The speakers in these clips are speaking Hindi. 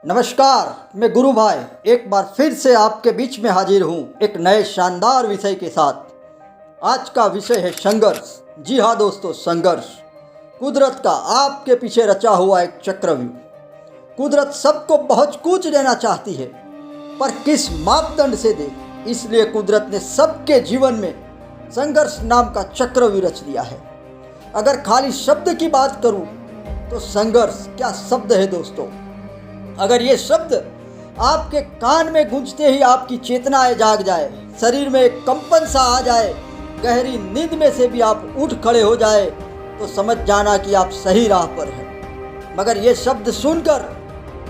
नमस्कार, मैं गुरु भाई एक बार फिर से आपके बीच में हाजिर हूँ एक नए शानदार विषय के साथ। आज का विषय है संघर्ष। जी हाँ दोस्तों, संघर्ष कुदरत का आपके पीछे रचा हुआ एक चक्रव्यूह। कुदरत सबको बहुत कुछ देना चाहती है, पर किस मापदंड से दे, इसलिए कुदरत ने सबके जीवन में संघर्ष नाम का चक्रव्यूह रच दिया है। अगर खाली शब्द की बात करूँ तो संघर्ष क्या शब्द है दोस्तों। अगर ये शब्द आपके कान में गूंजते ही आपकी चेतनाएं जाग जाए, शरीर में एक कंपन सा आ जाए, गहरी नींद में से भी आप उठ खड़े हो जाए, तो समझ जाना कि आप सही राह पर हैं। मगर ये शब्द सुनकर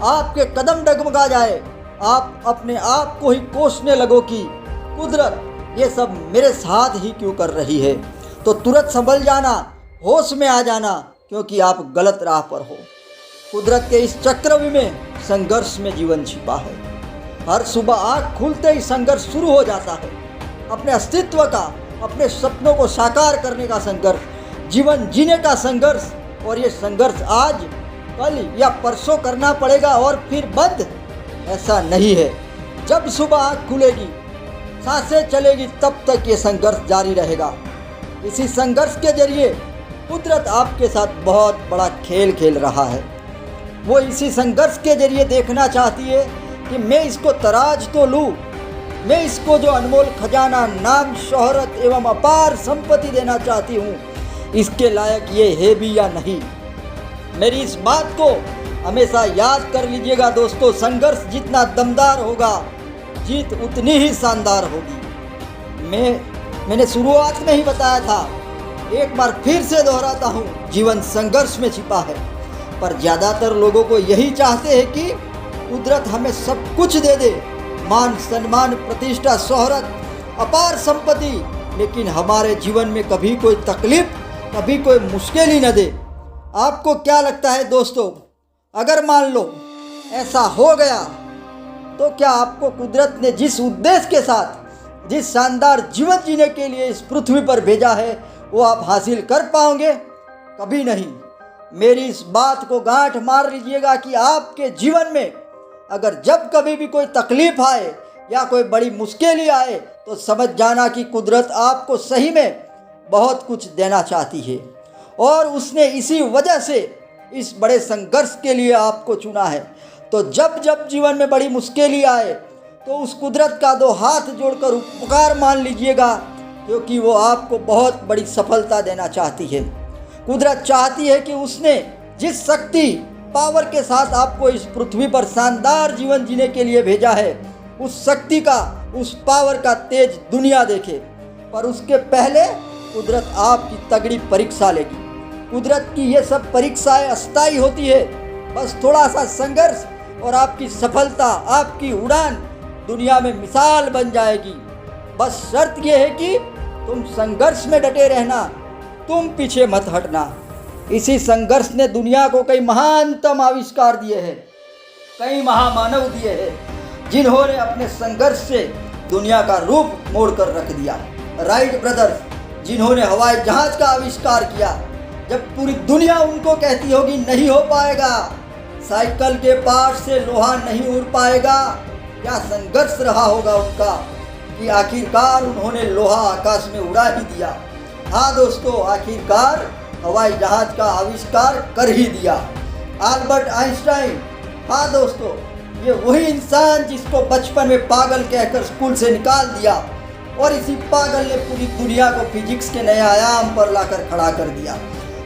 आपके कदम डगमगा जाए, आप अपने आप को ही कोसने लगो कि कुदरत ये सब मेरे साथ ही क्यों कर रही है, तो तुरंत संभल जाना, होश में आ जाना, क्योंकि आप गलत राह पर हो। कुदरत के इस चक्रव्यूह में संघर्ष में जीवन छिपा है। हर सुबह आँख खुलते ही संघर्ष शुरू हो जाता है। अपने अस्तित्व का, अपने सपनों को साकार करने का संघर्ष, जीवन जीने का संघर्ष। और ये संघर्ष आज, कल या परसों करना पड़ेगा और फिर बंद, ऐसा नहीं है। जब सुबह आँख खुलेगी, सांसें चलेगी, तब तक ये संघर्ष जारी रहेगा। इसी संघर्ष के जरिए कुदरत आपके साथ बहुत बड़ा खेल खेल रहा है। वो इसी संघर्ष के जरिए देखना चाहती है कि मैं इसको तराज तो लूँ, मैं इसको जो अनमोल खजाना, नाम, शोहरत एवं अपार संपत्ति देना चाहती हूँ, इसके लायक ये है भी या नहीं। मेरी इस बात को हमेशा याद कर लीजिएगा दोस्तों। संघर्ष जितना दमदार होगा, जीत उतनी ही शानदार होगी। मैंने शुरुआत में ही बताया था, एक बार फिर से दोहराता हूँ, जीवन संघर्ष में छिपा है। पर ज़्यादातर लोगों को यही चाहते हैं कि कुदरत हमें सब कुछ दे दे, मान सम्मान, प्रतिष्ठा, शोहरत, अपार संपत्ति, लेकिन हमारे जीवन में कभी कोई तकलीफ, कभी कोई मुश्किल ही न दे। आपको क्या लगता है दोस्तों, अगर मान लो ऐसा हो गया तो क्या आपको कुदरत ने जिस उद्देश्य के साथ, जिस शानदार जीवन जीने के लिए इस पृथ्वी पर भेजा है, वो आप हासिल कर पाओगे? कभी नहीं। मेरी इस बात को गांठ मार लीजिएगा कि आपके जीवन में अगर जब कभी भी कोई तकलीफ आए या कोई बड़ी मुश्किल आए, तो समझ जाना कि कुदरत आपको सही में बहुत कुछ देना चाहती है और उसने इसी वजह से इस बड़े संघर्ष के लिए आपको चुना है। तो जब जब जीवन में बड़ी मुश्किल आए, तो उस कुदरत का दो हाथ जोड़कर उपकार मान लीजिएगा, क्योंकि वो आपको बहुत बड़ी सफलता देना चाहती है। कुदरत चाहती है कि उसने जिस शक्ति, पावर के साथ आपको इस पृथ्वी पर शानदार जीवन जीने के लिए भेजा है, उस शक्ति का, उस पावर का तेज दुनिया देखे। पर उसके पहले कुदरत आपकी तगड़ी परीक्षा लेगी। कुदरत की ये सब परीक्षाएं अस्थायी होती है। बस थोड़ा सा संघर्ष और आपकी सफलता, आपकी उड़ान दुनिया में मिसाल बन जाएगी। बस शर्त यह है कि तुम संघर्ष में डटे रहना, तुम पीछे मत हटना। इसी संघर्ष ने दुनिया को कई महानतम आविष्कार दिए हैं, कई महामानव दिए हैं, जिन्होंने अपने संघर्ष से दुनिया का रूप मोड़ कर रख दिया। राइट ब्रदर्स, जिन्होंने हवाई जहाज का आविष्कार किया, जब पूरी दुनिया उनको कहती होगी नहीं हो पाएगा, साइकिल के पार्ट से लोहा नहीं उड़ पाएगा, क्या संघर्ष रहा होगा उनका कि आखिरकार उन्होंने लोहा आकाश में उड़ा ही दिया। हाँ दोस्तों, आखिरकार हवाई जहाज का आविष्कार कर ही दिया। अल्बर्ट आइंस्टाइन, हाँ दोस्तों, ये वही इंसान जिसको बचपन में पागल कहकर स्कूल से निकाल दिया, और इसी पागल ने पूरी दुनिया को फिजिक्स के नए आयाम पर लाकर खड़ा कर दिया।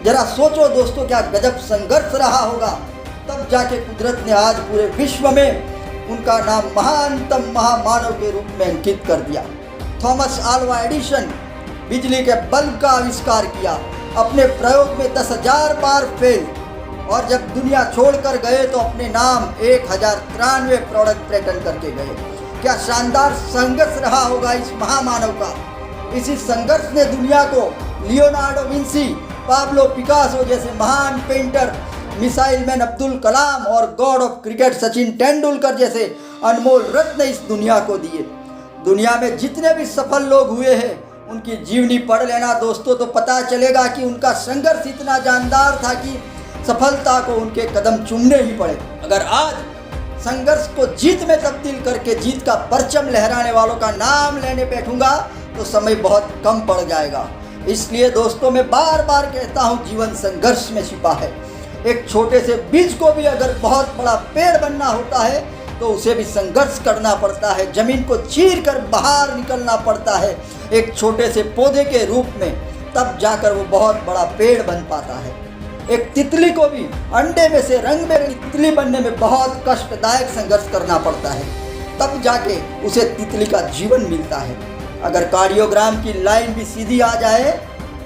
जरा सोचो दोस्तों, क्या गजब संघर्ष रहा होगा। तब जाके कुदरत ने आज पूरे विश्व में उनका नाम महानतम महामानव के रूप में अंकित कर दिया। थॉमस अल्वा एडिसन बिजली के बल्ब का आविष्कार किया, अपने प्रयोग में 10,000 बार फेल, और जब दुनिया छोड़कर गए तो अपने नाम 1093 प्रोडक्ट पेटेंट करके गए। क्या शानदार संघर्ष रहा होगा इस महामानव का। इसी संघर्ष ने दुनिया को लियोनार्डो विंसी, पाब्लो पिकासो जैसे महान painter, missile man Abdul Kalam और God of cricket Sachin Tendulkar जैसे अनमोल रत्न इस दुनिया को दिए। दुनिया में जितने भी सफल लोग हुए हैं, उनकी जीवनी पढ़ लेना दोस्तों, तो पता चलेगा कि उनका संघर्ष इतना जानदार था कि सफलता को उनके कदम चूमने ही पड़े। अगर आज संघर्ष को जीत में तब्दील करके जीत का परचम लहराने वालों का नाम लेने बैठूंगा तो समय बहुत कम पड़ जाएगा। इसलिए दोस्तों मैं बार बार कहता हूँ, जीवन संघर्ष में छिपा है। एक छोटे से बीज को भी अगर बहुत बड़ा पेड़ बनना होता है तो उसे भी संघर्ष करना पड़ता है, जमीन को चीर कर बाहर निकलना पड़ता है एक छोटे से पौधे के रूप में, तब जाकर वो बहुत बड़ा पेड़ बन पाता है। एक तितली को भी अंडे में से रंग बिरंगी तितली बनने में बहुत कष्टदायक संघर्ष करना पड़ता है, तब जाके उसे तितली का जीवन मिलता है। अगर कार्डियोग्राम की लाइन भी सीधी आ जाए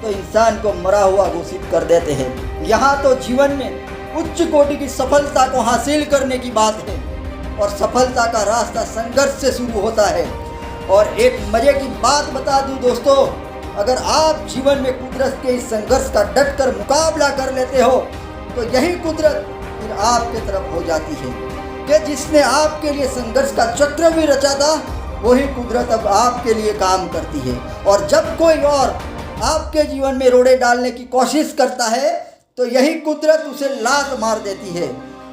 तो इंसान को मरा हुआ घोषित कर देते हैं। यहाँ तो जीवन में उच्च कोटि की सफलता को हासिल करने की बात है और सफलता का रास्ता संघर्ष से शुरू होता है। और एक मजे की बात बता दूं दोस्तों, अगर आप जीवन में कुदरत के इस संघर्ष का डट कर मुकाबला कर लेते हो तो यही कुदरत फिर आपके तरफ हो जाती है कि जिसने आपके लिए संघर्ष का चक्र भी रचा था वही कुदरत अब आपके लिए काम करती है। और जब कोई और आपके जीवन में रोड़े डालने की कोशिश करता है तो यही कुदरत उसे लात मार देती है।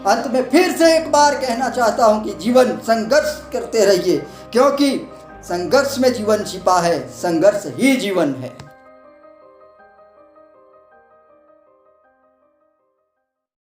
अंत में फिर से एक बार कहना चाहता हूँ कि जीवन संघर्ष करते रहिए, क्योंकि संघर्ष में जीवन छिपा है, संघर्ष ही जीवन है।